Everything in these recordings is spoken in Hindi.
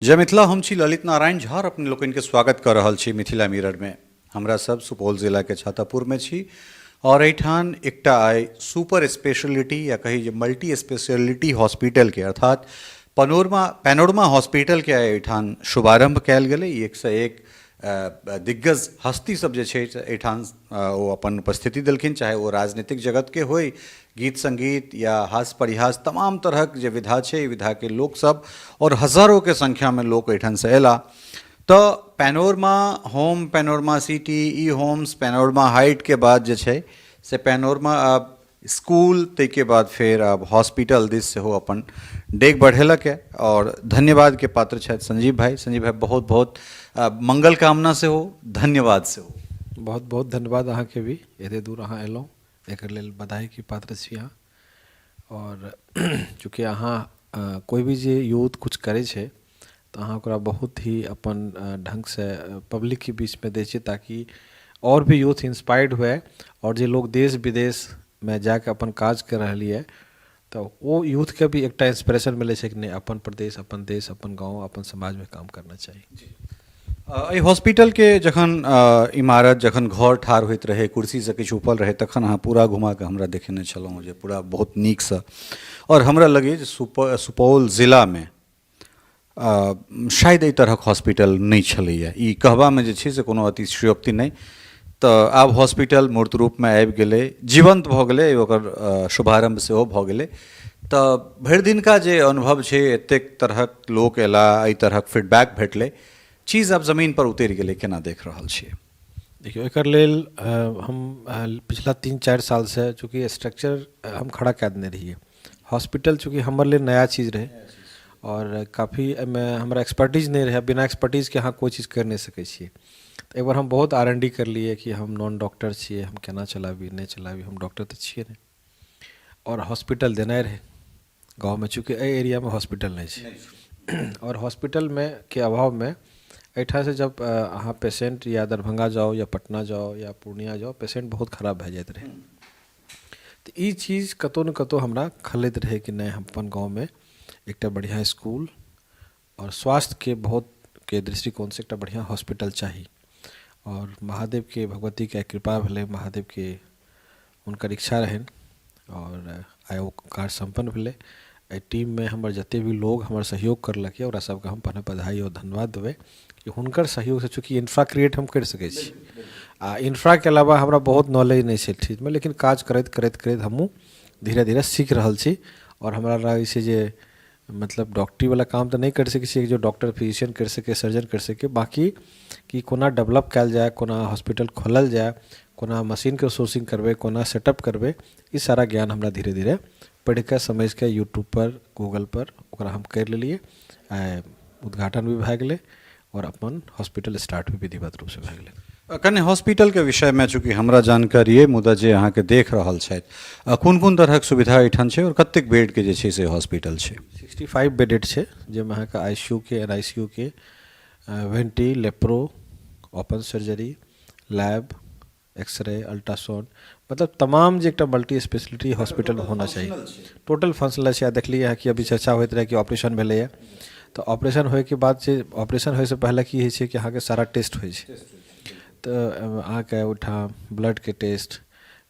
जय मिथिला, हम छी ललित नारायण झा और अपने लोकनि के स्वागत कर रहल छी मिथिला मिरर में। हमरा सब सुपौल जिला के छातापुर में छी और एठान एकटा आइ सुपर स्पेशलिटी या कही जे मल्टी स्पेशलिटी हॉस्पिटल के अर्थात पैनोरमा हॉस्पिटल के आइ एठान शुभारंभ कयल गेलै। एक से एक दिग्गज हस्ती सब जे छै एठान ओ अपन उपस्थिति देलखिन, चाहे वो राजनीतिक जगत के होय, गीत संगीत या हास्य परिहास, तमाम तरहक जे विधा छै विधा के लोक सब और हजारों के संख्या में लोग एठान से एला। तो पैनोरमा होम, पैनोरमा सिटी, ई होम्स, पैनोरमा हाइट के बाद जे छै से पैनोरमा अब स्कूल, ताहिके बाद फिर अब हॉस्पिटल दिस से हो अपन डेग बढ़ेलक है और धन्यवाद के पात्र छथि संजीव भाई। संजीव भाई बहुत बहुत मंगल कामना से हो, धन्यवाद से हो। बहुत बहुत धन्यवाद अहाँ के भी, एते दूर अहाँ एलहुँ, एकर लेल बधाई के पात्र छी अहाँ। और चूँकि अहाँ कोई भी जे यूथ कुछ करे छै तो अहाँ ओकरा बहुत ही अपन ढंग से पब्लिक के बीच में दै छियै ताकि और भी यूथ इंस्पायर्ड हुए और जे लोग देश विदेश में जाके अपन काज कर रही है तो वो यूथ के भी एक इंस्पिरेशन मिले छै कि नहीं, अपन प्रदेश, अपन देश, अपन गांव, अपन समाज में काम करना चाहिए। एहि हॉस्पिटल के जखन इमारत, जखन घर ठाढ़ होइत रहे, कुर्सी से किछु ऊपर रहे, तखन अहाँ पूरा घुमा के हमरा देखेने छलहुँ जे पूरा बहुत नीक से। और हमरा लगे जे सुपौल जिला में शायद एहि तरहक हॉस्पिटल नहीं छलैया। ई कहबा में जे छै से कोनो अतिशयोक्ति नहीं। तो आब हॉस्पिटल मूर्त रूप में आबि गेलै, जीवंत भऽ गेलै, ओकर शुभारंभ सेहो भऽ गेलै। तो भरि दिनका जे अनुभव छै, एतेक तरहक लोक एला, एहि तरहक फीडबैक भेटलै, चीज अब जमीन पर उतरि गेलै, केना देख रहल छियै? देखियो, एकर लेल हम पिछला 3-4 साल से चूँकि स्ट्रक्चर हम खड़ा कऽ देने रहिए। हॉस्पिटल चूँकि हमर लिए नया चीज़ रहे और काफ़ी में हमारा एक्सपर्टीज नहीं रहे, बिना एक्सपर्टीज के अहाँ कोई चीज़ कर नहीं सकै छियै। तो एक बार हम बहुत R&D कर लिए कि हम नॉन डॉक्टर छियै, हम केना चलाबी नहीं चलाबी, हम डॉक्टर तो छियै नहीं। और हॉस्पिटल देना रहे गाँव में, चूँकि एहि एरिया में हॉस्पिटल नहीं छै और हॉस्पिटल में के अभाव में एहिठाम से जब अहाँ पेशेंट या दरभंगा जाओ या पटना जाओ या पूर्णिया जाओ, पेशेंट बहुत खराब भए जाते रहे। तो ये चीज़ कतौ न कतौ हमरा खलैत रहे कि नहीं, हम अपन गाँव में एक बढ़िया स्कूल और स्वास्थ्य के बहुत के दृष्टिकोण से एक बढ़िया हॉस्पिटल चाहिए। और महादेव के, भगवती के कृपा भेलै, महादेव के उनकर इच्छा रहन और आइ वो कार्य संपन्न भेलै। एहि टीम में हमर जते भी लोग हमर सहयोग करलक, ओकरा सबके हम पहिने बधाई और धन्यवाद देबै कि हुनकर सहयोग से चूँकि इंफ्रा क्रिएट हम कर सकै छी। आ इंफ्रा के अलावा हमरा बहुत नॉलेज नहीं छै ठीक में, लेकिन काज करैत करैत करैत हमहूँ धीरे धीरे सीख रहल छी। और हमरा लागै छै जे मतलब डॉक्टरी वाला काम तो नहीं कर सकै छी जो डॉक्टर फिजिशियन कर सके, सर्जन कर सके, बाकी कि कोना डेवलप कयल जाए, कोना हॉस्पिटल खोलल जाए, कोना मशीन के सोर्सिंग करबै, कोना सेटअप करबै, ई सारा ज्ञान हमरा धीरे धीरे पढ़ के समझ के यूट्यूब पर, गूगल पर ओकरा हम कर लेलिए। उद्घाटन भी भए गेलै और अपन हॉस्पिटल स्टार्ट भी विधिवत रूप से भए गेलै। कने हॉस्पिटल के विषय में चूँकि हमरा जानकारी है, मुदा जे अहाँ के देख रहल छथि, कोन कोन तरहक सुविधा एठान छै और कतेक बेड के जे छै से हॉस्पिटल छै? 65 बेडेड छै, जाहिमे अहाँके ICU के, NICU के, venti, lapro, open surgery, lab, x ray, ultrasound, मतलब तमाम जे एक मल्टी स्पेशलिटी हॉस्पिटल होना चाहिए। टोटल फंक्शनल छै। देखलिए है कि अभी चर्चा होइत रहे कि ऑपरेशन भेलै है, तो ऑपरेशन होए के बाद से, ऑपरेशन होए से पहले की होइ छै कि अहाँके सारा टेस्ट होइ छै। तो अहाँके ओहिठाम ब्लड के टेस्ट,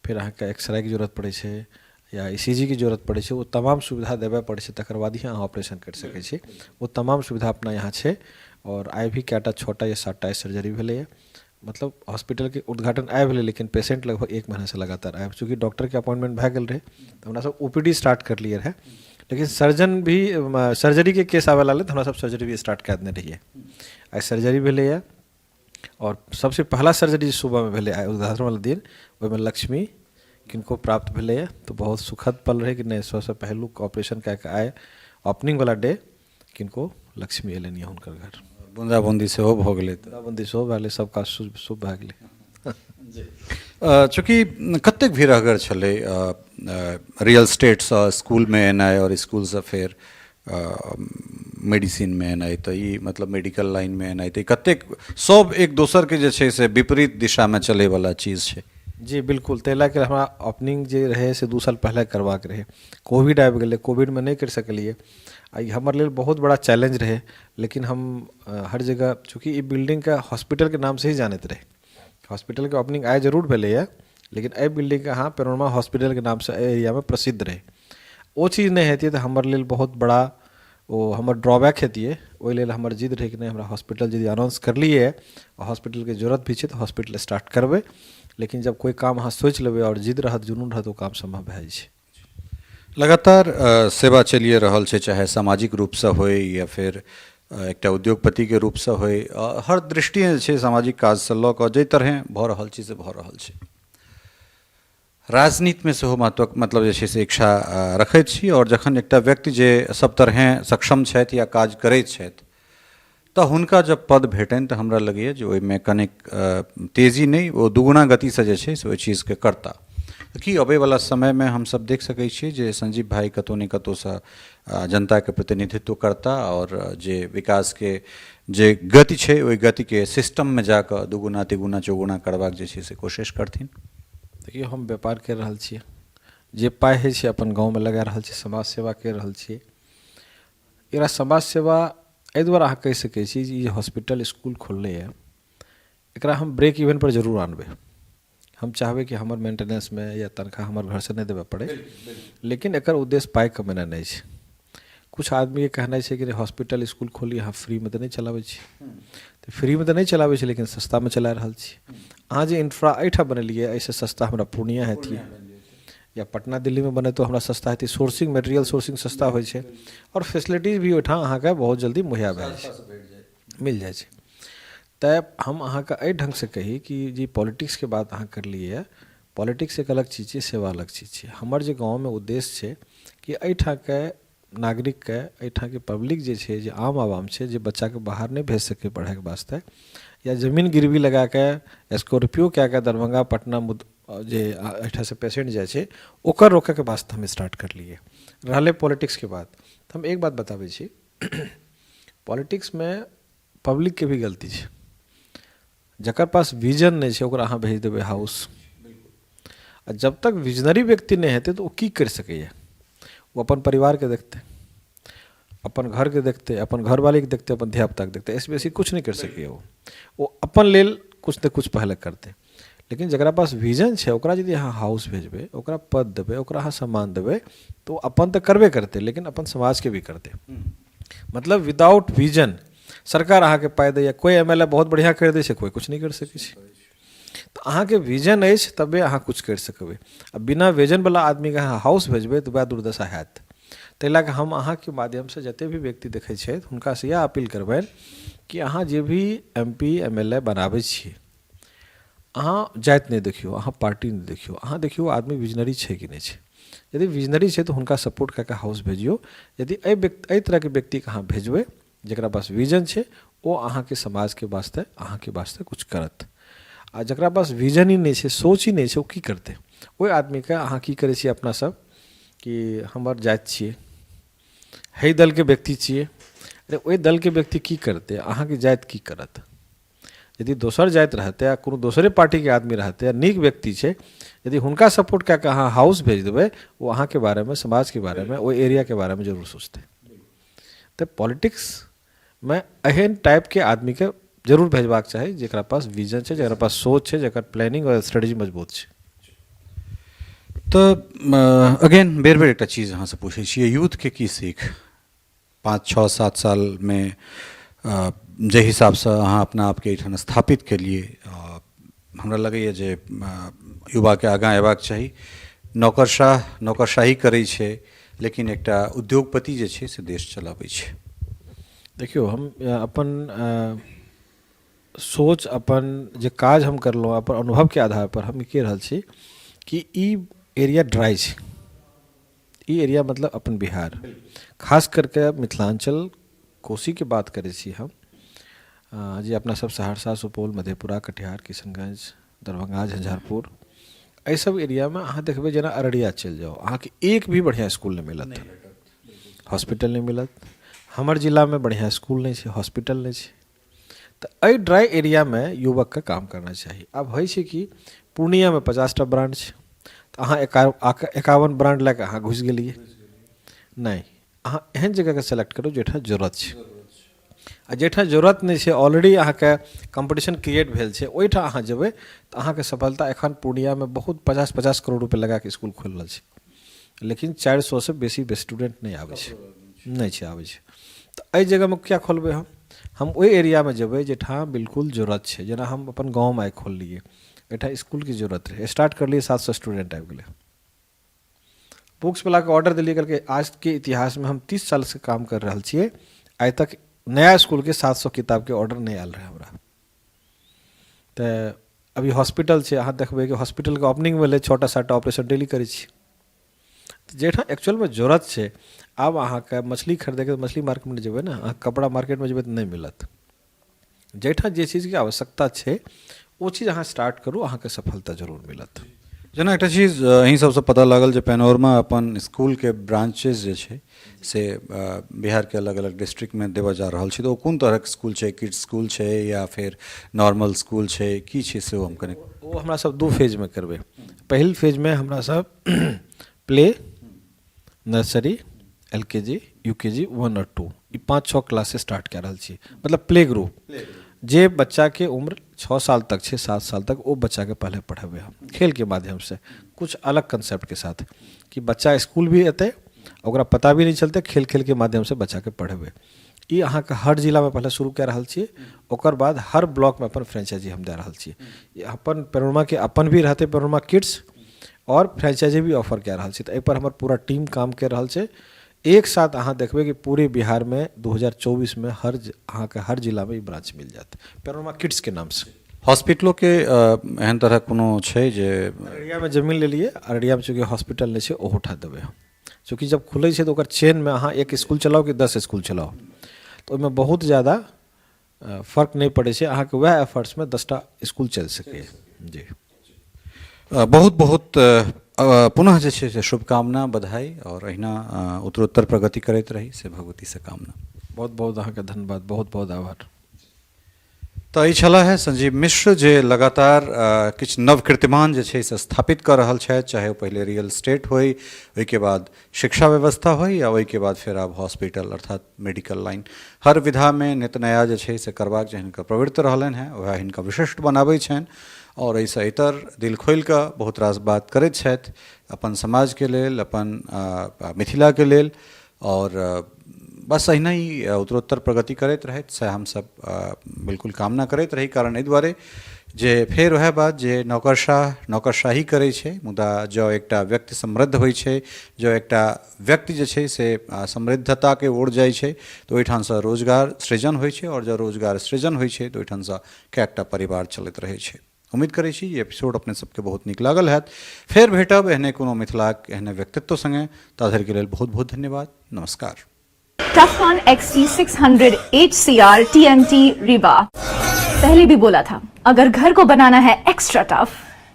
फिर अहाँके एक्सरे की जरूरत पड़ै छै या ECG की जरूरत पड़े छै, वो तमाम सुविधा देवे पड़े छै, तकर बाद ही अहाँ ऑपरेशन कर सकै छी। वो तमाम सुविधा अपना यहाँ छै। और आइ भी कएटा 6टा या 7टा सर्जरी भेलै है। मतलब हॉस्पिटल के उद्घाटन आइ भेलै, लेकिन पेशेंट लगभग 1 महीना से लगातार आबि, चूँकि डॉक्टर के अपॉइंटमेंट भए गेल रहे तो हमरा सब OPD स्टार्ट कर लिए रहे, लेकिन सर्जन भी सर्जरी के केस आवे लागलै तो हमरा सब सर्जरी भी स्टार्ट कर देने रहिए। आइ सर्जरी भेलै है और सबसे पहला सर्जरी सुबह में भेलै, आइ उद्घाटन वाला दिन, ओहिमे लक्ष्मी किनको प्राप्त भेलै है। तो बहुत सुखद पल रहे कि नहीं, सबसे पहलुक ऑपरेशन कऽ के आए ओपनिंग वाला डे किनको लक्ष्मी एलनि हुनकर घर। बूंदाबूंदी सेहो भऽ गेलै, बूंदाबूंदी सेहो भए गेलै, सब काज शुभ भए गेलै। चूँकि कतेक भीड़गर छलै रियल स्टेट से स्कूल में एनाइ और स्कूल से फिर मेडिसिन में एनाइ, तो ई मतलब मेडिकल लाइन में एनाइ, तो कतेक सब एक दोसर के जे छै से विपरीत दिशा में चलै वाला चीज छै। जी बिल्कुल, ताहि लए कऽ हमरा ओपनिंग जे रहे से 2 साल पहले करबाक रहे, कोविड आबि गेलै, कोविड में नहीं कर सकलिए। आई हमर लेल बहुत बड़ा चैलेंज रहे, लेकिन हम हर जगह चूँकि ई बिल्डिंग का हॉस्पिटल के नाम से ही जानत रहे। हॉस्पिटल के ओपनिंग आय जरूर भेलै है, लेकिन एहि बिल्डिंग के अहाँ पेनोरमा हॉस्पिटल के नाम से एहि एरिया में प्रसिद्ध रहे। वो चीज़ नहीं हेतिए तो हमर लेल बहुत बड़ा वो हमर ड्रॉबैक हेतिए। ओहि लेल हमर जिद रहे कि नहीं, हमरा हॉस्पिटल यदि अनाउंस करलिए है और हॉस्पिटल के जरूरत भी है तो हॉस्पिटल स्टार्ट करबै। लेकिन जब कोई काम अहाँ सोच लेबै और जिद रहत, जुनून रहत, वो काम संभव भए जाइ छै। लगातार सेवा चलिए रहल छै, चाहे सामाजिक रूप से होय या फिर एकटा उद्योगपति के रूप से होय, हर दृष्टि जे छै सामाजिक काज से लऽ कऽ जाहि तरहे भऽ रहल छै से भऽ रहल छै। राजनीति में सेहो महत्व मतलब जे छै से इच्छा रखैत छी, और जखन एकटा व्यक्ति जे सब तरहे सक्षम छथि या काज करैत छथि तऽ हुनका जब पद भेटनि तऽ हमरा लगैए जे ओहिमे कनेक तेजी नहीं, वो दुगुना गति से जे छै से ओहि चीजके करता। कि अबैवला समय में हम सब देख सकै छियै जे संजीव भाई कतौ ने कतौ से जनता के प्रतिनिधित्व करता, और जे विकास के जे गति छै ओहि गति के सिस्टम में जाकर दुगुना तिगुना चौगुना करबाक जे छै से कोशिश करथिन। देखिए, हम व्यापार कर रहल छियै, जे पाइ होइ छै अपन गाँव में लगा रहल छियै, समाज सेवा कर रहल छियै। एकरा समाज सेवा एहि दुआरे अहाँ कहि सकै छी जे हॉस्पिटल स्कूल खोलले है, एकरा हम ब्रेक इवन पर जरूर आनबै। हम चाहबै कि हमर मेंटेनेंस में या तनख्वाह हमर घर से नहीं देवे पड़े, लेकिन एकर उद्देश्य पाइ कमेनाइ नहीं छै। कुछ आदमी के कहना है कि हॉस्पिटल स्कूल खोली, अहाँ फ्री में तो नहीं चलाबै छी, तो फ्री में तो नहीं चलाबै छी लेकिन सस्ता में चला रहल छी। अहाँ जे इंफ्रा एहिठाम बनेलिए ऐसे सस्ता हमरा पूर्णिया हेतिए या पटना दिल्ली में बने तो हमरा सस्ता हेतै। सोर्सिंग मटेरियल सोर्सिंग सस्ता होइ छै, और फैसिलिटीज भी ओहिठाम अहाँके बहुत जल्दी मुहैया भए जाइ छै, मिल जाइ छै। तै हम अहाँके एहि ढंग से कही कि जी पॉलिटिक्स के बात अहाँ करलिए, पॉलिटिक्स एक अलग चीज छै, सेवा अलग चीज छै। हमर जे गाँव में उद्देश्य छै कि एहिठाम के नागरिक के, एहिठाम के पब्लिक जे छै, जे आम आवाम छै, जे बच्चा के बाहर नहीं भेज सके पढ़ाई के वास्ते, या जमीन गिरवी लगा के स्कॉर्पियो कए के दरभंगा पटना जे एहिठाम से पेशेंट जाइ छै ओकर रोके के वास्ते हम स्टार्ट करलिए। रहले पॉलिटिक्स के बात, तो हम एक बात बताबै छी, पॉलिटिक्स में पब्लिक के भी गलती छै। जकर पास विजन नहीं छै ओकरा अहाँ भेज देबै हाउस, आ जब तक विजनरी व्यक्ति नहीं हेतै तो वो की कर सकैए। वो अपन परिवार के देखते, अपन घर के देखते, अपन घरवाली के देखते, अपन धियापुता के देखते, ऐसे बेसी कुछ नहीं कर सके। वो अपन लेल कुछ न कुछ पहले करते। लेकिन जकरा पास विजन है ओकरा यदि अहाँ हाउस भेजबै, ओकरा पद देबै, ओकरा अहाँ सम्मान देबै, तो अपन तो करबे करते लेकिन अपन समाज के भी करते। मतलब विदाउट विजन सरकार अहाँ के पाइ दैया, कोई एमएलए बहुत बढ़िया कर दै छै, कोई कुछ नहीं कर सकै छै। तो अहाँ के विजन अछि तबे अहाँ कुछ कर सकबै। अब बिना विजन वाला आदमी के अहाँ हाउस भेजबै तो वह दुर्दशा हैत। ताहि लए कऽ हम अहाँ के माध्यम से जते भी व्यक्ति देखै छथि हुनका से यह अपील करबनि कि अहाँ जे भी एमपी एमएलए बनाबै छियै, अहाँ जाति नहीं देखियो, अहाँ पार्टी नहीं देखियो, अहाँ देखियो आदमी विजनरी छै कि नहीं छै। यदि विजनरी छै तो हुनका सपोर्ट कऽ के हाउस भेजियो। यदि एहि तरह के व्यक्ति के अहाँ भेजबै जकरा पास विजन छै, वो अहाँ के समाज के वास्ते, अहाँ के वास्ते कुछ करत। आ जकरा पास विजन ही नहीं छै, सोच ही नहीं छै, वो की करते। ओहि आदमी के अहाँ की करै छियै अपना सब कि हमर जाति छियै, हे दल के व्यक्ति छियै, अरे ओहि दल के व्यक्ति की करते, अहाँ के जाति की करत। यदि दोसर जाति रहते या कोनो दोसरे पार्टी के आदमी रहते या नीक व्यक्ति छै, यदि हुनका सपोर्ट कऽ के अहाँ हाउस भेज देबै, वो अहाँ के बारे में, समाज के बारे में, वो एरिया के बारे में जरूर सोचते। तो पॉलिटिक्स में एहन टाइप के आदमी के जरूर भेजबाक चाही जकरा पास विजन छै, जकरा पास सोच छै, जकर प्लानिंग और स्ट्रेटजी मजबूत छै। तो अगेन बेर बेर एक चीज अहाँ से पूछे छियै, यूथ के की सीख 5, 6, 7 साल में जे हिसाब से अहाँ अपना आपके एहिठाम स्थापित के लिए, हमरा लगैए जे युवा के आगाँ अयबाक चाही। नौकरशाही करै छै लेकिन एकटा उद्योगपति जे छै से देश चलाबै छै। देखियो, हम अपन सोच, अपन जे काज हम करलहुँ, अपन अनुभव के आधार पर हम कह रहल छी कि ई एरिया ड्राई छै। ई एरिया मतलब अपन बिहार, खास करके मिथिलांचल कोसी के बात करै छी हम, जे अपना सब सहरसा, सुपौल, मधेपुरा, कटिहार, किशनगंज, दरभंगा, झंझारपुर, एहि सब एरिया में अहाँ देखबै जेना अररिया चलि जाओ, अहाँ के एक भी बढ़िया स्कूल नहीं मिलत, हॉस्पिटल नहीं मिलत। हमर जिला में बढ़िया स्कूल नहीं है, हॉस्पिटल नहीं है। तो एहि ड्राई एरिया में युवक के काम करना चाहिए। अब है छै कि पूर्णिया में 50टा ब्रांड है, तो अहाँ 51 ब्रांड लैके अहाँ घुस गेलिए नहीं, अहाँ एहन जगह के सेलेक्ट करू जेठा जरूरत छै, आ जेठा जरूरत नहीं छै, ऑलरेडी अहाँके कंपटीशन क्रिएट भेल छै, ओहिठाम अहाँ जेबै तऽ अहाँके सफलता। एखन पूर्णियामे बहुत 50-50 करोड़ रुपए लगा के स्कूल खोल रहल छै, लेकिन 400 से बेसी स्टूडेंट नहीं आबै छै, नहीं छै आबै छै। तऽ एहि जगहमे क्या खोलबै हम ओहि एरियामे जेबै जेठाम बिल्कुल जरूरत छै। जेना हम अपन गाँवमे आइ खोललिए, एहिठाम स्कूलके जरूरत रहै, स्टार्ट करलिए 700 स्टूडेंट आबि गेलै। बुक्स वाला के ऑर्डर दिल्ली करके आज के इतिहास में हम 30 साल से काम कर रहा छिए, आइ तक नया स्कूल के 700 किताब के ऑर्डर नहीं आयल रहे हमरा। तो अभी हॉस्पिटल छै, अहाँ देखबै कि हॉस्पिटल के ओपनिंग भेलै, छोटा साटा ऑपरेशन डेली करै छी। जेठा एक्चुअल में जरूरत छै, आब अहाँके मछली खरीदे के मछली मार्केट में जेबै ना, अहाँ कपड़ा मार्केट में जेबै तऽ नहीं मिलत। जेठा जे चीज के आवश्यकता छै वो चीज अहाँ स्टार्ट करू, अहाँके सफलता जरूर मिलत। जेना एकटा चीज अहीं सबसे पता लागल जे पेनोरमा अपन स्कूल के ब्रांचेस जे छै से बिहार के अलग अलग डिस्ट्रिक्ट में देवा जा रहल छै, तो कोन तरह के स्कूल छै, किड्स स्कूल छै या फिर नॉर्मल स्कूल छै, की छै से हम कने वो हमरा सब 2 फेज में करबै। पहिल फेज में हमरा सब प्ले, नर्सरी, LKG, UKG 1 और 2 ई 5-6 क्लास से स्टार्ट कर रहल छी। मतलब प्ले ग्रुप जे बच्चा के उम्र 6 साल तक छै, 7 साल तक, वो बच्चा के पहले पढ़ेबै हम खेल के माध्यम से, कुछ अलग कंसेप्ट के साथ, कि बच्चा स्कूल भी एतै, ओकरा पता भी नहीं चलते, खेल खेल के माध्यम से बच्चा के पढ़ेबै। ई अहाँ के हर जिला में पहले शुरू कर रहल छियै, ओकर बाद हर ब्लॉक में अपन फ्रेंचाइजी हम दे रहल छियै। अपन पेनोरमा के अपन भी रहते पेनोरमा किड्स, और फ्रेंचाइजी भी ऑफर कर रहल छियै। तो एहि पर हमर पूरा टीम काम कर रहल छै। एक साथ अहाँ देखबै कि पूरे बिहार में 2024 में हर जिला में ब्रांच मिल जात पेनोरमा किड्स के नाम से। हॉस्पिटलों के एहन तरह कोनो छै जे अररिया में जमीन ले लिए, अररिया में चूँकि हॉस्पिटल नहीं छै, ओहो उठा देबै हम। चूँकि जब खुलै छै तो ओकर चेन में अहाँ एक स्कूल चलाओ कि 10 स्कूल चलाओ, तो ओहिमे बहुत ज़्यादा फर्क नहीं पड़े छै, अहाँके वएह एफर्ट्स में 10टा स्कूल चल सके। जी बहुत बहुत पुनः जे छै से शुभकामना, बधाई, और अहिना उत्तरोत्तर प्रगति करैत रही से भगवती से कामना। बहुत बहुत अहाँके धन्यवाद, बहुत बहुत आभार। तो ई छला है संजीव मिश्र जे लगातार किछु नव कीर्तिमान जे छै से स्थापित कर रहल छथि, चाहे वो पहले रियल स्टेट होई, ओहिके बाद शिक्षा व्यवस्था होई, या ओहिके बाद फिर आब हॉस्पिटल अर्थात मेडिकल लाइन, हर विधा में नित नया जे छै से करबाक जे हिनका प्रवृत्त रहलनि हैं, वह हिनका विशिष्ट बनाबै छनि। और एहिसँ इतर दिल खोलि कऽ बहुत रास बात करैत छथि अपन समाज के लेल, अपन मिथिला के लेल, और बस अहिना ही उत्तरोत्तर प्रगति करैत रहथि से हम सब बिल्कुल कामना करैत रही। कारण एहि दुआरे जे फेर वह बात जे नौकरशाही करै छै, मुदा जँ एकटा व्यक्ति समृद्ध होइ छै, जँ एकटा व्यक्ति जे छै से समृद्धता के ओर जाइ छै, तो ओहिठामसँ रोजगार सृजन होइ छै, और जँ रोजगार सृजन होइ छै तो ओहिठामसँ कएकटा परिवार चलैत रहै छै। उम्मीद करै छी ये एपिसोड अपने सबके बहुत नीक लागल हैत। फेर भेटब एहने कोनो मिथिलाक एहने व्यक्तित्व संगे, ताधरि के लेल बहुत बहुत धन्यवाद, नमस्कार। टफकॉन XT 600 HCR TMT रिबा। पहले भी बोला था, अगर घर को बनाना है एक्स्ट्रा टफ,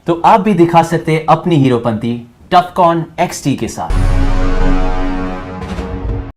तो आप भी दिखा सकते अपनी हीरोपंती टफकॉन XT के साथ।